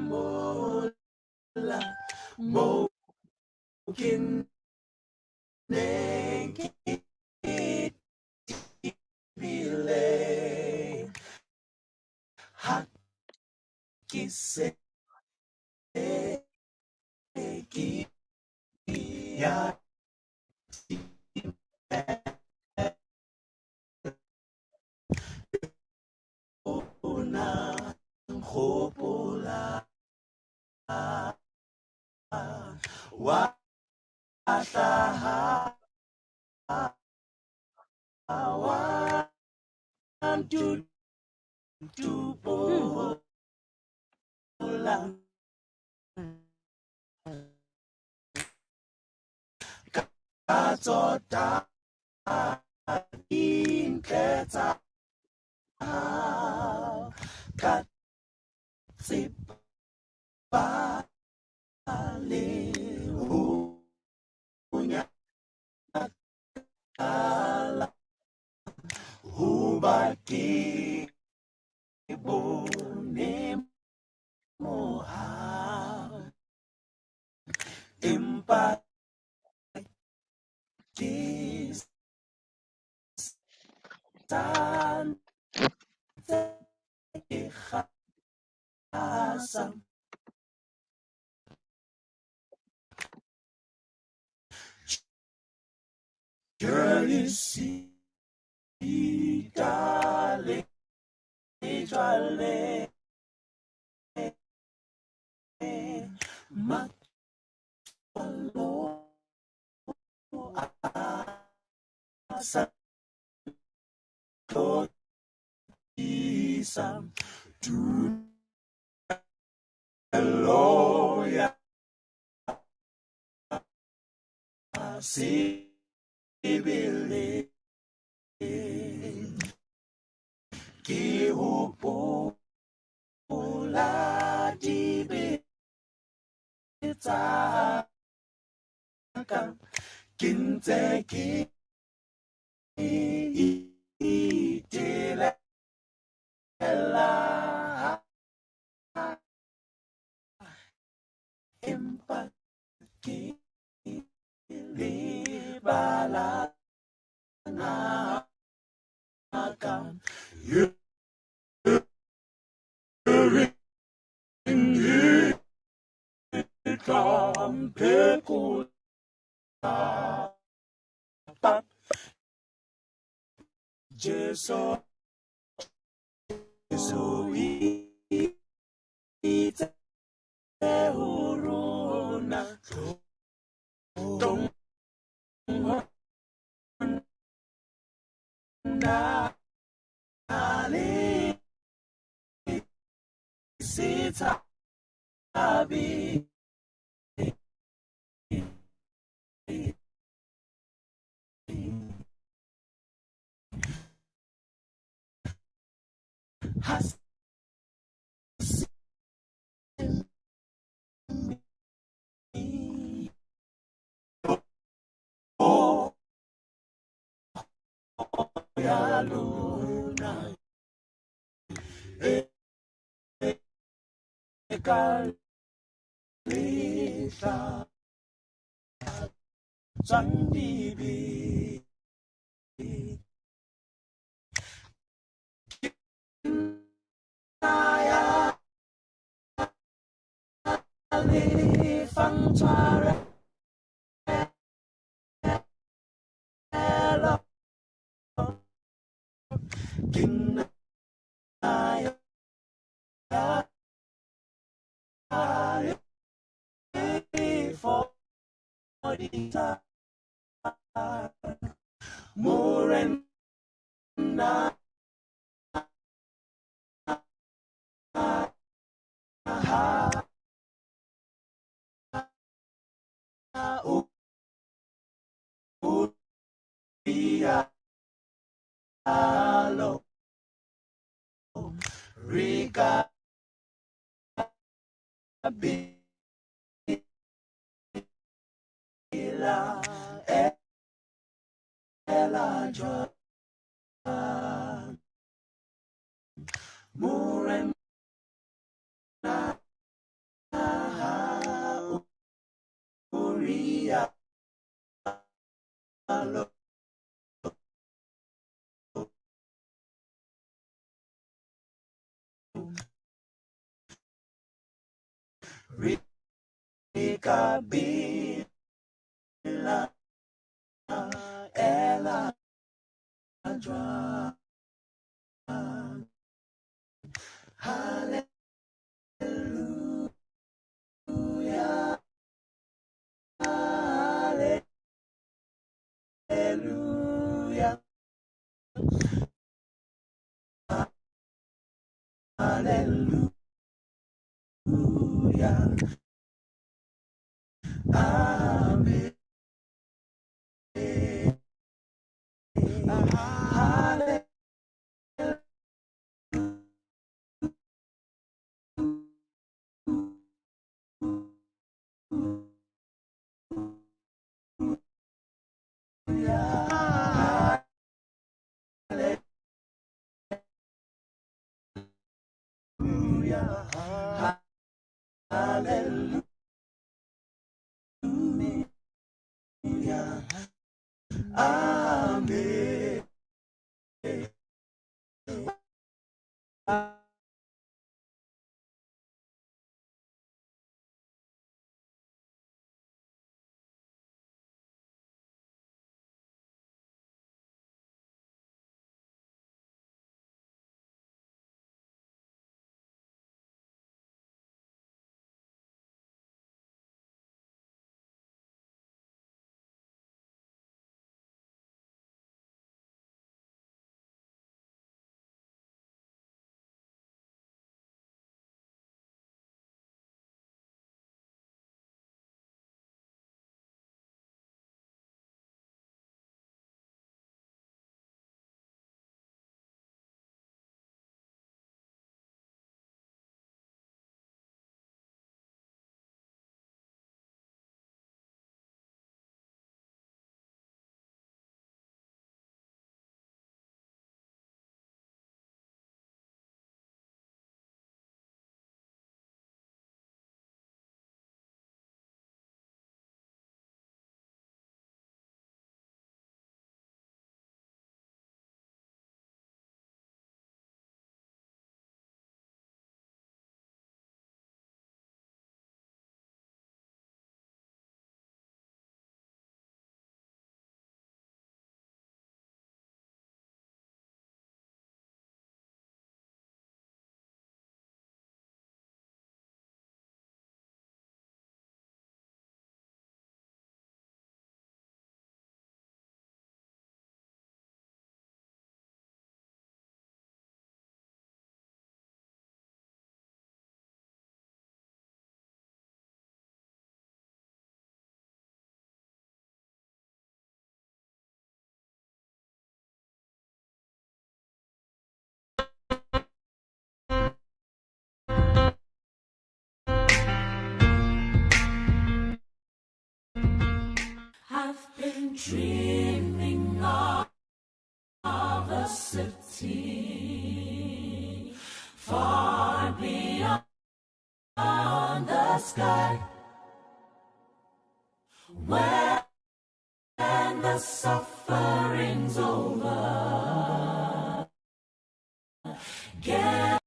mola mo kin ne bile hakise ki ya una hopola wa taha one two pola katota in keta kat sip pale hunya ala hubaki bone moha empathies tan khasa Surely see darling jale matalo asa to isam tu loya sibili ki upo la dibita kinteki itile la empaki libala na akam Kampeku Jesu ite huruna Dong na ali sita abi has oh ya luna ekalisa sandibi Naya Ali Fantara Ella Kinaya Forita Morena Uria Alo Riga Bila Ella John Morena Rika Bila Ella Dra Hallelujah Hallelujah Hallelujah Amen Hallelujah Hallelujah Amen I've been dreaming of a city far beyond the sky, when the suffering's over. Get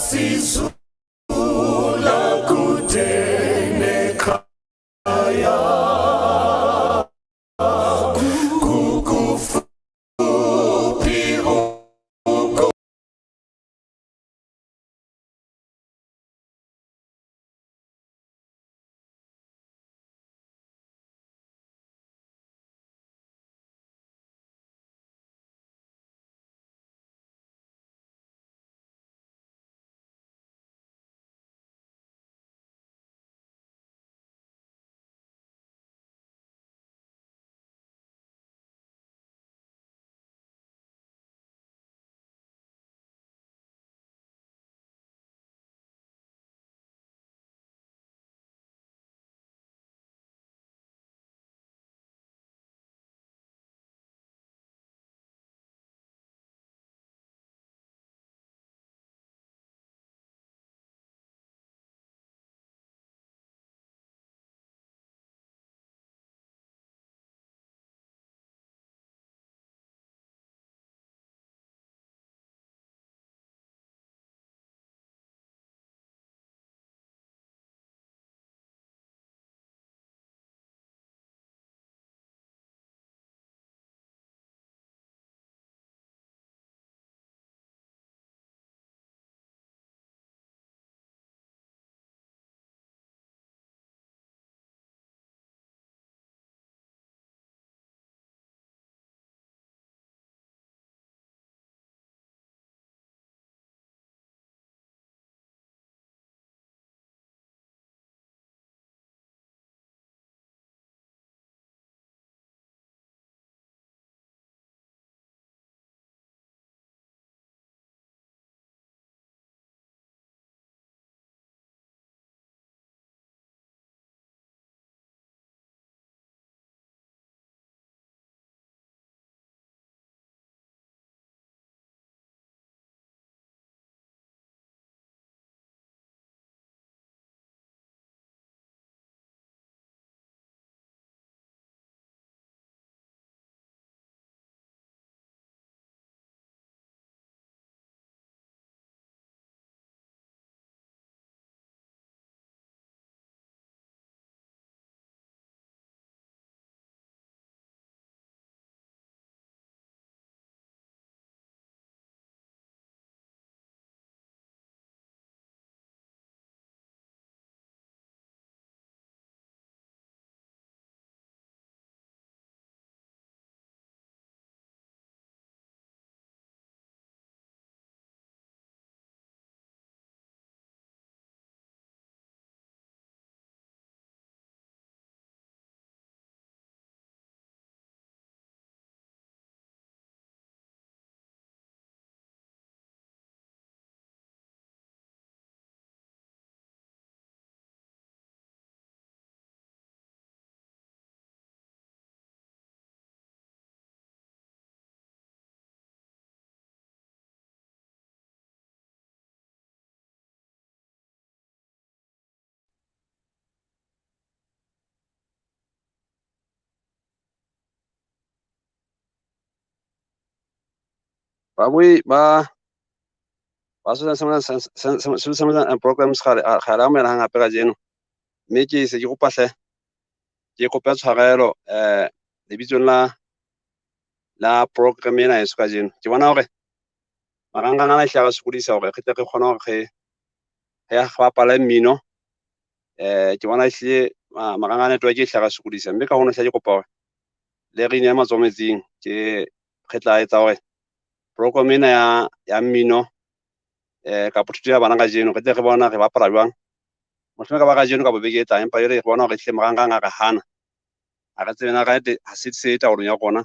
sisula kudene khaya kukufuphi Babui ba so sama programs khala me hanga pega jeno me ke se ke go pahle ke kopa tshwarelo lebitsong la program ena e soka jeno ke bona hore maranga ngana hlaga sokodisa hore re tle re kgone hore ya ga pala mmino ke bona hle maranga network e hlaga sokodisa mme ka hono hle ke kopa hore le re ine matsometsing ke kgetla etsa hore program ena ya mmino ka pothuto ya bana ka jeno re tle re bona re bapala jwang mohlomong ka ba ka jeno ka bobeke e tlang empa re bona hore hle maranga a re hana a re tsebena ga ha se taolong ya rona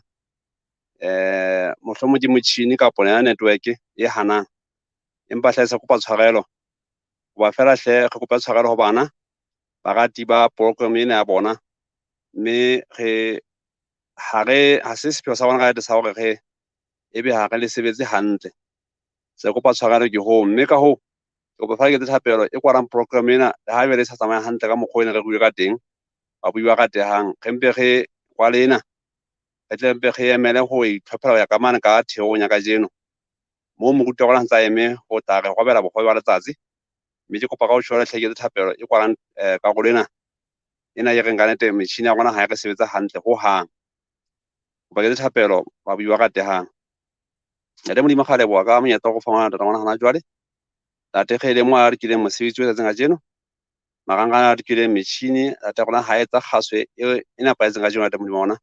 mohlomong ke motjhini kapa ya network e hanang empa hle se kopa tshwarelo ba fela hle re kopa tshwarelo ho bana ba rati ba program ena ya bona mme ha se sepheo sa bona ga sa hore re ebe ha re le sebetse hantle se kopa tshwarelo ke ho mme ka ho ke kopa fa ke thapelo e kwarang program ena ha e be le sa tsamaya hantle ka mokgwa ene re bue ka teng ba buiwa ka tehang re mpe re kwalena re tle mpe re emele ho itlhophela ho ya ka mane ka theong ya ka jeno mo moruti wa rona ntse a eme go tla re gobela bogobe ba letsatsi, mme ke kopa ka go tšhola tlheketse thapelo e kwalang karolo ena e reng ka nnete metšhini ya rona ga e re sebetsa hantle go hang. Kopa ke thapelo ba bui wa ratehang. Ntate Modimo ga leboa ka monyetla go fa ngwana tata ngwana hana jwale. Tate ge ile mo a re kileng mosebetsi o tsatsing a jeno. Marangana a re kileng metšhini tate rona ha etsa kgaswe e nepahetseng ka jeno tate Modimo ona.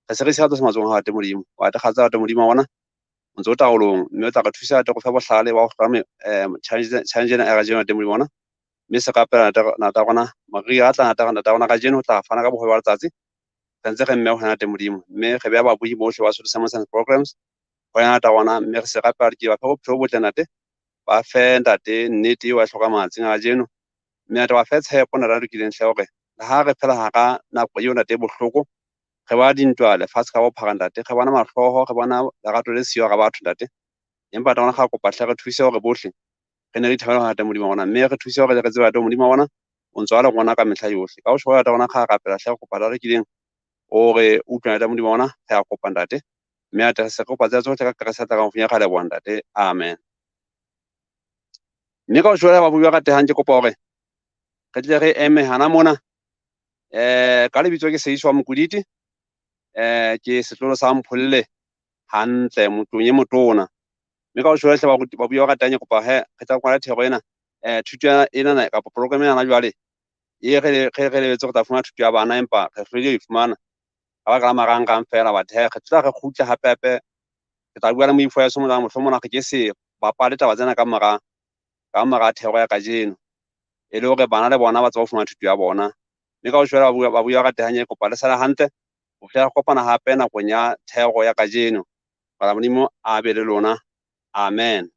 Re se re se se matsong a tate Modimo. Wa gatsa tate Modimo ona. O ntse o taolong mme o tla re thusa tate go fa bohlale ba go tlama challenge ena ga jeno tate Modimo ona. Mme se kapela nata rona maria a tla nata rona ka jeno o tla fana ka bogobe ba letsatsi. Re ntse re mme go tate Modimo mme ge bea babui bohle wa Sotho Sermons and Programs go yana nata rona mme re se kapela ke ba fa bophelo botle nate ba fe ntate nnete wa tlhoka matsing a jeno mme nate ba fe tshepo nata re kileng hle gore le ha re phela ha ka nako eo nate bohloko ge ba dintwa lefatshe ka bophara ntate ge bona mahloho ge bona lerato le sio ga batho ntate empa tona ga kopa hle re thuse gore bohle re ne re thabela ntate Modimo bona mme re thuse gore re tsebe ntate Modimo bona o ntse wa le gona ka mehla yohle ka o shoya ntate bona ga rapela hle kopa re kileng o re utlwa ntate Modimo bona ge a kopa ntate mme a se kopa tsa tsohle ka keresa tla ka go funya ga le bona ntate amen. Mme ka o shoya ba bui wa ratehang ke kopa gore re tle re eme hana mona ka lebitso ke Seiswa Mokuditi ke setlolo sa Mpholle hantle motong e motona mme ka o shoya hle ba bui wa ratehang kopa he re tla kwala thego ena thuto ena ka program ena jwale e re lebetse go tla fumana thuto ya bana empa re hlwele e fumana ga ba ka marangrang fela ba the re tla re khutla hape ke tla bua le moifo ya somola mohlomong ke se bapale taba tsena ka mara thego ya ka jeno e le gore bana le bona ba tsa go fumana thuto ya bona mme ka o shoela ba bua ga tehanye kopa le sala hantle o tla kopana hape nakong ya thego ya ka jeno. Bala Modimo a be le lona amen.